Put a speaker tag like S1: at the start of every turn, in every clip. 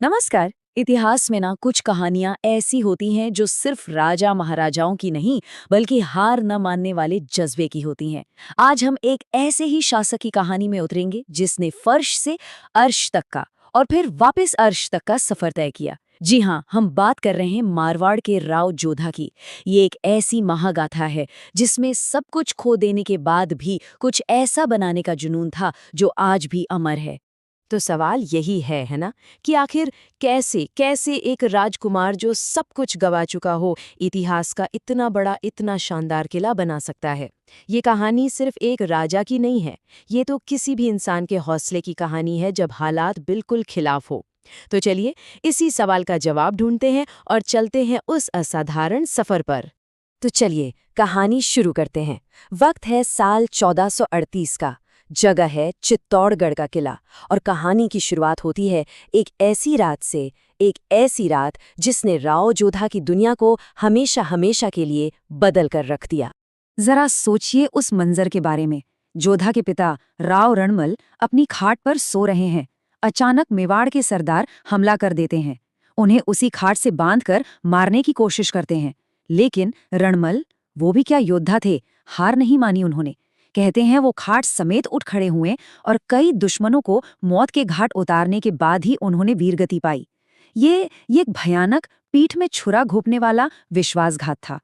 S1: नमस्कार। इतिहास में ना कुछ कहानियां ऐसी होती हैं जो सिर्फ राजा महाराजाओं की नहीं बल्कि हार न मानने वाले जज्बे की होती हैं। आज हम एक ऐसे ही शासक की कहानी में उतरेंगे जिसने फर्श से अर्श तक का और फिर वापस अर्श तक का सफर तय किया। जी हाँ, हम बात कर रहे हैं मारवाड़ के राव जोधा की। ये एक ऐसी महागाथा है जिसमें सब कुछ खो देने के बाद भी कुछ ऐसा बनाने का जुनून था जो आज भी अमर है।
S2: तो सवाल यही है ना, कि आखिर कैसे कैसे एक राजकुमार जो सब कुछ गवा चुका हो इतिहास का इतना बड़ा इतना शानदार किला बना सकता है। ये कहानी सिर्फ एक राजा की नहीं है, ये तो किसी भी इंसान के हौसले की कहानी है जब हालात बिल्कुल खिलाफ हो। तो चलिए इसी सवाल का जवाब ढूंढते हैं और चलते हैं उस असाधारण सफर पर। तो चलिए कहानी शुरू करते हैं। वक्त है साल 1438 का। जगह है चित्तौड़गढ़ का किला। और कहानी की शुरुआत होती है एक ऐसी रात से, एक ऐसी रात जिसने राव जोधा की दुनिया को हमेशा हमेशा के लिए बदल कर रख दिया।
S1: जरा सोचिए उस मंजर के बारे में। जोधा के पिता राव रणमल अपनी खाट पर सो रहे हैं। अचानक मेवाड़ के सरदार हमला कर देते हैं। उन्हें उसी खाट से बांधकर मारने की कोशिश करते हैं। लेकिन रणमल, वो भी क्या योद्धा थे, हार नहीं मानी उन्होंने। कहते हैं वो खाट समेत उठ खड़े हुए और कई दुश्मनों को मौत के घाट उतारने के बाद ही उन्होंने वीरगति पाई। ये एक भयानक, पीठ में छुरा घोंपने वाला विश्वासघात था।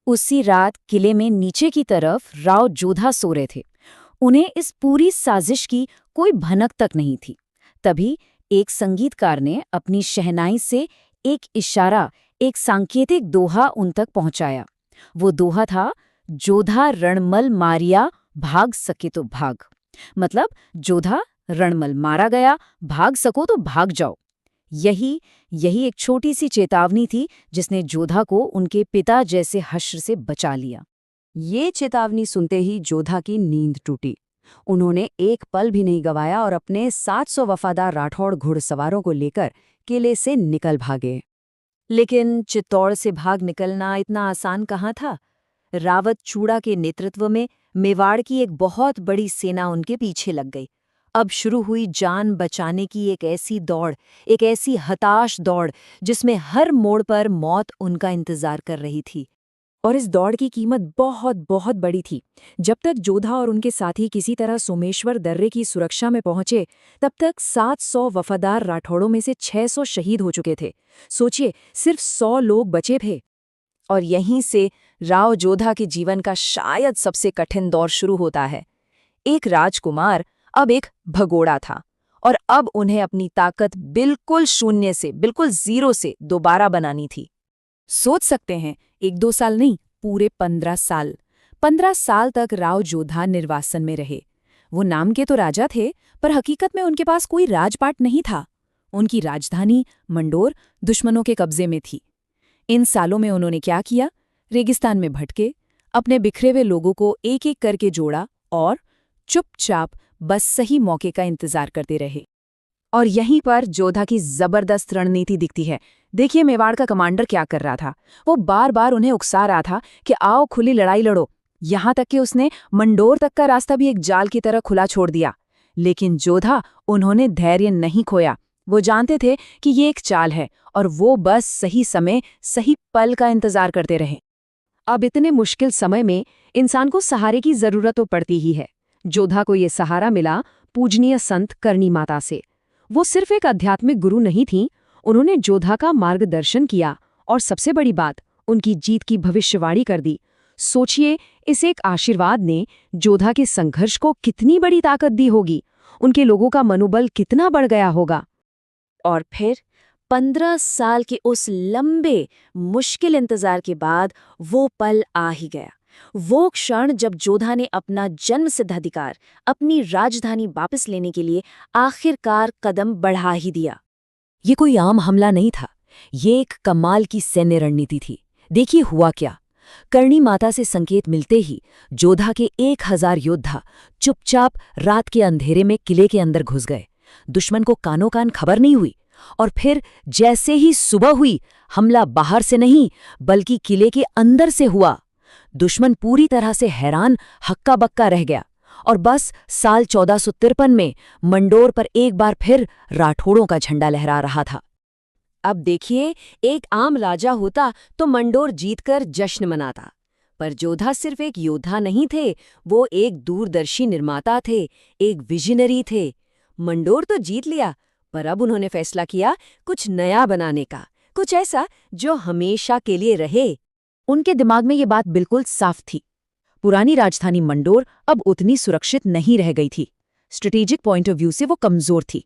S1: उसी रात किले में नीचे की तरफ राव जोधा सो रहे थे। उन्हें इस पूरी साजिश की कोई भनक तक नहीं थी। तभी एक संगीतकार ने अपनी शहनाई से एक इशारा, एक सांकेतिक दोहा उन तक पहुंचाया। वो दोहा था, जोधा रणमल मारिया, भाग सके तो भाग। मतलब जोधा, रणमल मारा गया, भाग सको तो भाग जाओ। यही यही एक छोटी सी चेतावनी थी जिसने जोधा को उनके पिता जैसे हश्र से बचा लिया।
S2: ये चेतावनी सुनते ही जोधा की नींद टूटी। उन्होंने एक पल भी नहीं गवाया और अपने 700 वफादार राठौड़ घुड़सवारों को लेकर किले से निकल भागे। लेकिन चित्तौड़ से भाग निकलना इतना आसान कहाँ था। रावत चूड़ा के नेतृत्व में मेवाड़ की एक बहुत बड़ी सेना उनके पीछे लग गई। अब शुरू हुई जान बचाने की एक ऐसी दौड़, एक ऐसी हताश दौड़ जिसमें हर मोड़ पर मौत उनका इंतजार कर रही थी। और इस दौड़ की कीमत बहुत बहुत बड़ी थी। जब तक जोधा और उनके साथी किसी तरह सोमेश्वर दर्रे की सुरक्षा में पहुंचे, तब तक 700 वफादार राठौड़ों में से 600 शहीद हो चुके थे। सोचिए, सिर्फ 100 लोग बचे थे। और यहीं से राव जोधा के जीवन का शायद सबसे कठिन दौर शुरू होता है। एक राजकुमार अब एक भगोड़ा था, और अब उन्हें अपनी ताकत बिल्कुल शून्य से, बिल्कुल जीरो से दोबारा बनानी थी। सोच सकते हैं, 1-2 साल नहीं, पूरे 15 साल। 15 साल तक राव जोधा निर्वासन में रहे। वो नाम के तो राजा थे, पर हकीकत में उनके पास कोई राजपाट नहीं था। उनकी राजधानी मंडोर दुश्मनों के कब्जे में थी। इन सालों में उन्होंने क्या किया? रेगिस्तान में भटके, अपने बिखरे हुए लोगों को एक एक करके जोड़ा और चुपचाप बस सही मौके का इंतजार करते रहे। और यहीं पर जोधा की जबरदस्त रणनीति दिखती है। देखिए मेवाड़ का कमांडर क्या कर रहा था। वो बार बार उन्हें उकसा रहा था कि आओ खुली लड़ाई लड़ो। यहां तक कि उसने मंडोर तक का रास्ता भी एक जाल की तरह खुला छोड़ दिया। लेकिन जोधा, उन्होंने धैर्य नहीं खोया। वो जानते थे कि ये एक चाल है और वो बस सही समय, सही पल का इंतजार करते रहे। अब इतने मुश्किल समय में इंसान को सहारे की जरूरत तो पड़ती ही है। जोधा को ये सहारा मिला पूजनीय संत करणी माता से। वो सिर्फ एक आध्यात्मिक गुरु नहीं थीं, उन्होंने जोधा का मार्गदर्शन किया और सबसे बड़ी बात, उनकी जीत की भविष्यवाणी कर दी। सोचिए, इस एक आशीर्वाद ने जोधा के संघर्ष को कितनी बड़ी ताकत दी होगी, उनके लोगों का मनोबल कितना बढ़ गया होगा। और फिर 15 साल के उस लंबे मुश्किल इंतजार के बाद वो पल आ ही गया। वो क्षण जब जोधा ने अपना जन्मसिद्ध अधिकार, अपनी राजधानी वापस लेने के लिए आखिरकार कदम बढ़ा ही दिया। ये कोई आम हमला नहीं था, ये एक कमाल की सैन्य रणनीति थी। देखिए हुआ क्या। करणी माता से संकेत मिलते ही जोधा के 1000 योद्धा चुपचाप रात के अंधेरे में किले के अंदर घुस गए। दुश्मन को कानों कान खबर नहीं हुई। और फिर जैसे ही सुबह हुई, हमला बाहर से नहीं बल्कि किले के अंदर से हुआ। दुश्मन पूरी तरह से हैरान, हक्का बक्का रह गया। और बस साल 1453 में मंडोर पर एक बार फिर राठौड़ों का झंडा लहरा रहा था। अब देखिए, एक आम राजा होता तो मंडोर जीतकर जश्न मनाता, पर जोधा सिर्फ एक योद्धा नहीं थे, वो एक दूरदर्शी निर्माता थे, एक विजनरी थे। मंडोर तो जीत लिया, पर अब उन्होंने फैसला किया कुछ नया बनाने का, कुछ ऐसा जो हमेशा के लिए रहे।
S1: उनके दिमाग में ये बात बिल्कुल साफ थी। पुरानी राजधानी मंडोर अब उतनी सुरक्षित नहीं रह गई थी। स्ट्रेटेजिक पॉइंट ऑफ व्यू से वो कमजोर थी।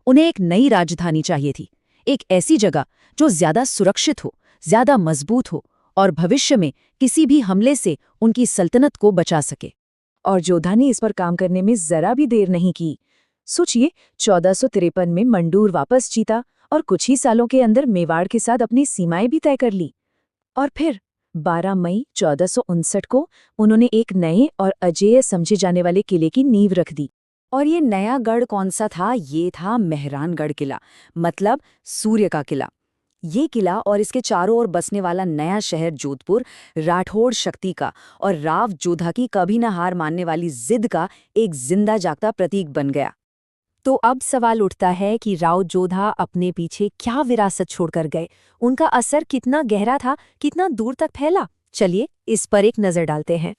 S1: उन्हें एक नई राजधानी चाहिए थी, एक ऐसी जगह जो ज्यादा सुरक्षित हो, ज्यादा मजबूत हो और भविष्य में किसी भी हमले से उनकी सल्तनत को बचा सके। और जोधा ने इस पर काम करने में जरा भी देर नहीं की। सोचिए, 1453 में मंडोर वापस जीता और कुछ ही सालों के अंदर मेवाड़ के साथ अपनी सीमाएं भी तय कर ली। और फिर 12 मई 1459 को उन्होंने एक नए और अजेय समझे जाने वाले किले की नींव रख दी।
S2: और ये नया गढ़ कौन सा था? ये था मेहरानगढ़ किला, मतलब सूर्य का किला। ये किला और इसके चारों ओर बसने वाला नया शहर जोधपुर राठौड़ शक्ति का और राव जोधा की कभी न हार मानने वाली जिद का एक जिंदा जागता प्रतीक बन गया। तो अब सवाल उठता है कि राव जोधा अपने पीछे क्या विरासत छोड़कर गए? उनका असर कितना गहरा था, कितना दूर तक फैला? चलिए इस पर एक नजर डालते हैं।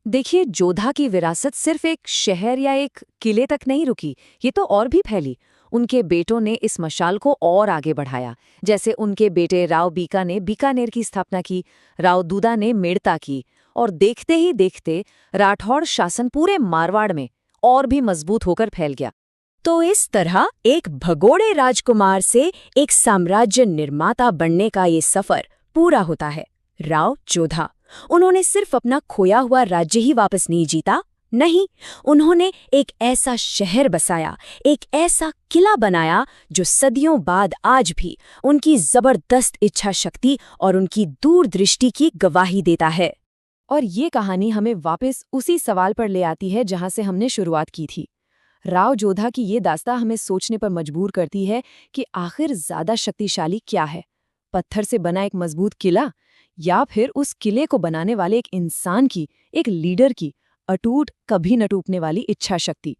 S2: देखिए, जोधा की विरासत सिर्फ एक शहर या एक किले तक नहीं रुकी, ये तो और भी फैली। उनके बेटों ने इस मशाल को और आगे बढ़ाया। जैसे उनके बेटे राव बीका ने बीकानेर की स्थापना की, राव दूदा ने मेड़ता की, और देखते ही देखते राठौड़ शासन पूरे मारवाड़ में और भी मजबूत होकर फैल गया। तो इस तरह एक भगोड़े राजकुमार से एक साम्राज्य निर्माता बनने का ये सफर पूरा होता है। राव जोधा, उन्होंने सिर्फ अपना खोया हुआ राज्य ही वापस नहीं जीता, नहीं, उन्होंने एक ऐसा शहर बसाया, एक ऐसा किला बनाया जो सदियों बाद आज भी उनकी जबरदस्त इच्छा शक्ति और उनकी दूरदृष्टि की गवाही देता है। और ये कहानी हमें वापस उसी सवाल पर ले आती है जहां से हमने शुरुआत की थी। राव जोधा की ये दास्तां हमें सोचने पर मजबूर करती है कि आखिर ज्यादा शक्तिशाली क्या है, पत्थर से बना एक मजबूत किला या फिर उस किले को बनाने वाले एक इंसान की, एक लीडर की अटूट, कभी न टूटने वाली इच्छा शक्ति।